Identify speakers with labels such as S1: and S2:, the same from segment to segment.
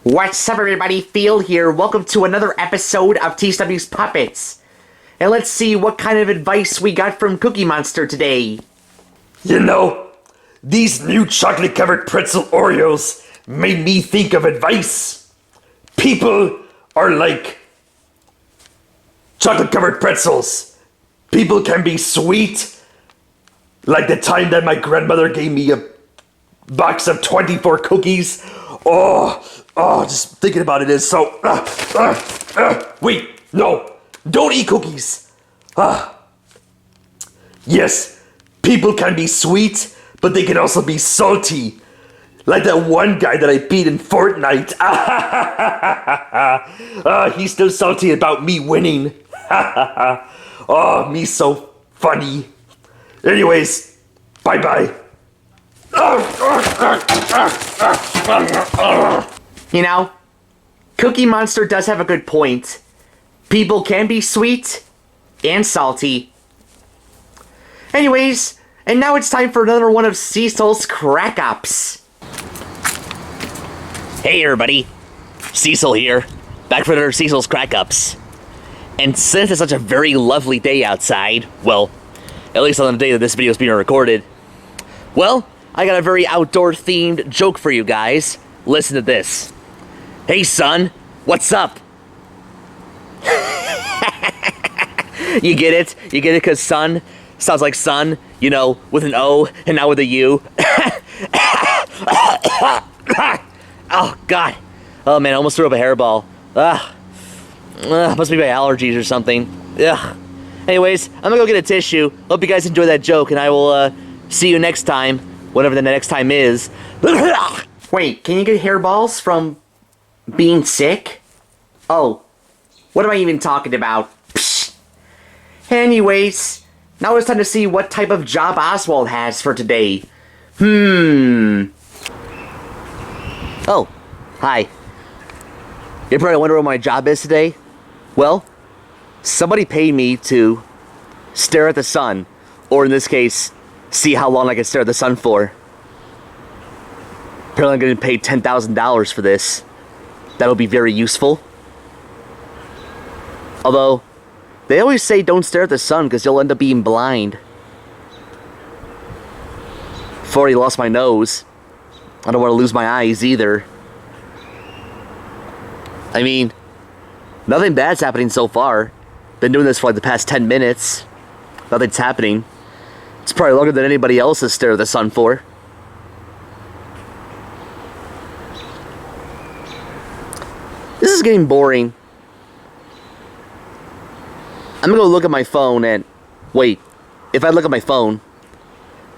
S1: What's up, everybody? Phil here. Welcome to another episode of TCW's Puppets. And let's see what kind of advice we got from Cookie Monster today.
S2: You know, these new chocolate-covered pretzel Oreos made me think of advice. People are like chocolate-covered pretzels. People can be sweet, like the time that my grandmother gave me a box of 24 cookies. Just thinking about it is so... Wait, no, don't eat cookies. Yes, people can be sweet, but they can also be salty. Like that one guy that I beat in Fortnite. He's still salty about me winning. Oh, me so funny. Anyways, bye-bye.
S1: You know, Cookie Monster does have a good point. People can be sweet and salty. Anyways, and now it's time for another one of Cecil's crack-ups.
S3: Hey everybody, Cecil here, back for another Cecil's crack-ups. And since it's such a very lovely day outside, well, at least on the day that this video is being recorded, well, I got a very outdoor-themed joke for you guys. Listen to this. Hey son, what's up? You get it? You get it because son sounds like sun, you know, with an O and not with a U. Oh, God. Oh, man, I almost threw up a hairball. Must be my allergies or something. Ugh. Anyways, I'm gonna go get a tissue. Hope you guys enjoy that joke, and I will see you next time, whatever the next time is.
S1: Wait, can you get hairballs from being sick? Oh, what am I even talking about? Psh. Anyways, now it's time to see what type of job Oswald has for today.
S3: Oh, hi. You're probably wondering what my job is today? Well, somebody paid me to stare at the sun, or in this case, see how long I can stare at the sun for. Apparently I'm getting paid $10,000 for this. That'll be very useful. Although, they always say don't stare at the sun because you'll end up being blind. I've already lost my nose. I don't want to lose my eyes either. I mean, nothing bad's happening so far. Been doing this for like the past 10 minutes. Nothing's happening. It's probably longer than anybody else has stared at the sun for. This is getting boring. I'm gonna go look at my phone and... Wait, if I look at my phone,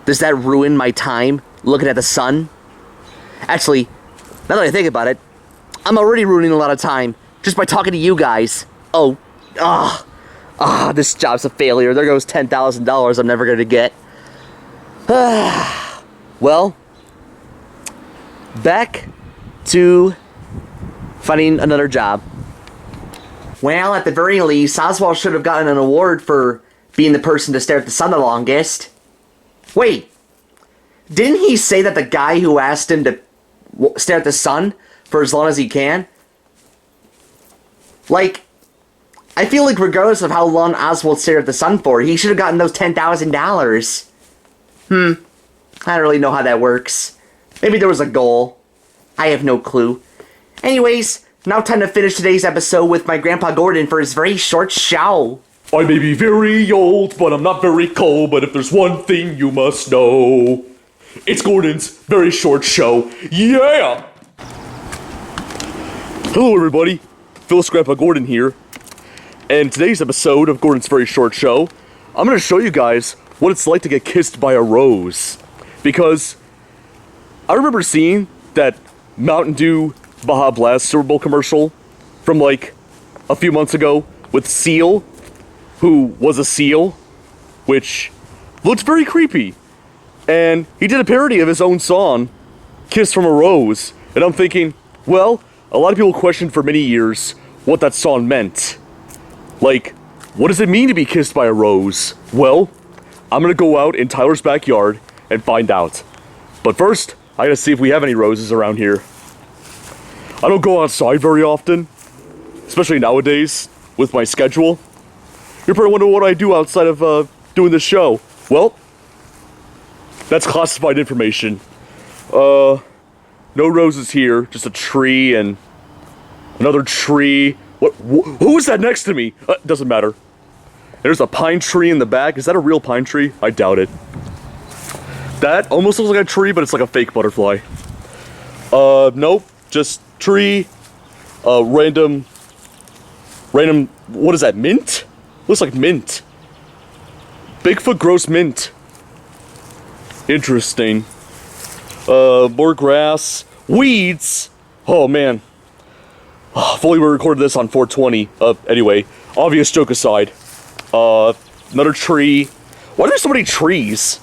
S3: does that ruin my time looking at the sun? Actually, now that I think about it, I'm already ruining a lot of time just by talking to you guys. This job's a failure. There goes $10,000 I'm never gonna get. Well, back to finding another job.
S1: Well, at the very least, Oswald should have gotten an award for being the person to stare at the sun the longest. Wait, didn't he say that the guy who asked him to stare at the sun for as long as he can? Like, I feel like regardless of how long Oswald stared at the sun for, he should have gotten those $10,000. I don't really know how that works. Maybe there was a goal. I have no clue. Anyways, now time to finish today's episode with my Grandpa Gordon for his very short show.
S2: I may be very old, but I'm not very cold. But if there's one thing you must know, it's Gordon's very short show. Yeah! Hello, everybody. Phil's Grandpa Gordon here. And today's episode of Gordon's very short show, I'm going to show you guys what it's like to get kissed by a rose. Because I remember seeing that Mountain Dew Baja Blast Super Bowl commercial from like a few months ago with Seal, who was a seal, which looked very creepy. And he did a parody of his own song, Kiss from a Rose. And I'm thinking, well, a lot of people questioned for many years what that song meant. Like, what does it mean to be kissed by a rose? Well, I'm gonna go out in Tyler's backyard and find out. But first, I gotta see if we have any roses around here. I don't go outside very often, especially nowadays with my schedule. You're probably wondering what I do outside of doing this show. Well, that's classified information. No roses here, just a tree and another tree. Who is that next to me? Doesn't matter. There's a pine tree in the back. Is that a real pine tree? I doubt it. That almost looks like a tree, but it's like a fake butterfly. Nope. Just tree. Random, what is that, mint? Looks like mint. Bigfoot grows mint. Interesting. More grass. Weeds! Oh, man. If only we recorded this on 420. Anyway, obvious joke aside. Another tree. Why are there so many trees?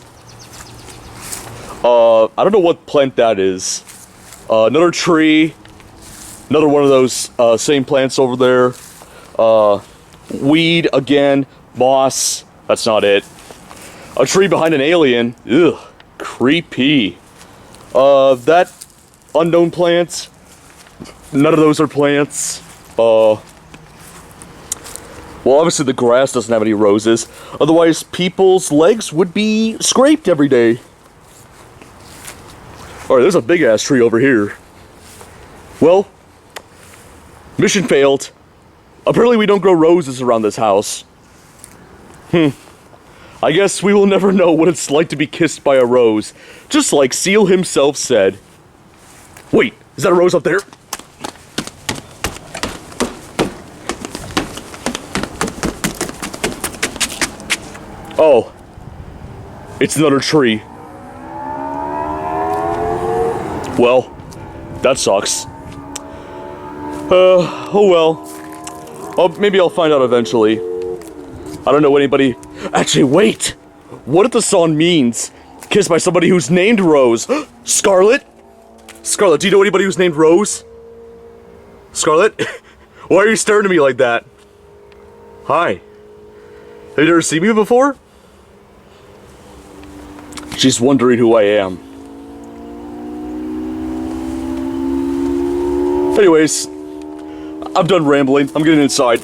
S2: I don't know what plant that is. Another tree. Another one of those, same plants over there. Weed again. Moss. That's not it. A tree behind an alien. Ugh. Creepy. That unknown plant. None of those are plants. Well, obviously the grass doesn't have any roses. Otherwise, people's legs would be scraped every day. Alright, there's a big-ass tree over here. Well, mission failed. Apparently we don't grow roses around this house. I guess we will never know what it's like to be kissed by a rose. Just like Cecil himself said. Wait, is that a rose up there? Oh. It's another tree. Well, that sucks. Oh well. Oh, maybe I'll find out eventually. I don't know anybody... Actually, wait! What if the song means kissed by somebody who's named Rose? Scarlet? Scarlet, do you know anybody who's named Rose? Scarlet? Why are you staring at me like that? Hi. Have you never seen me before? She's wondering who I am. Anyways, I'm done rambling. I'm getting inside.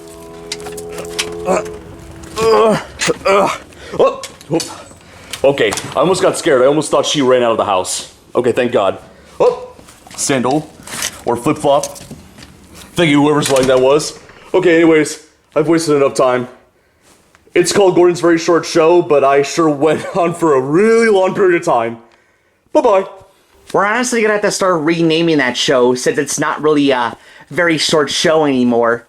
S2: Okay, I almost got scared. I almost thought she ran out of the house. Okay, thank God. Oh, sandal or flip-flop. Thank you, whoever's line that was. Okay, anyways, I've wasted enough time. It's called Gordon's Very Short Show, but I sure went on for a really long period of time. Bye-bye.
S1: We're honestly gonna have to start renaming that show since it's not really a very short show anymore.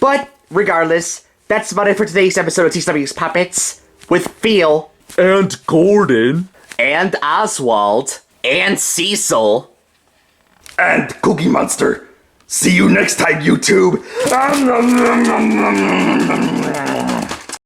S1: But, regardless, that's about it for today's episode of TCW's Puppets with Phil.
S2: And Gordon.
S1: And Oswald. And Cecil.
S4: And Cookie Monster. See you next time, YouTube.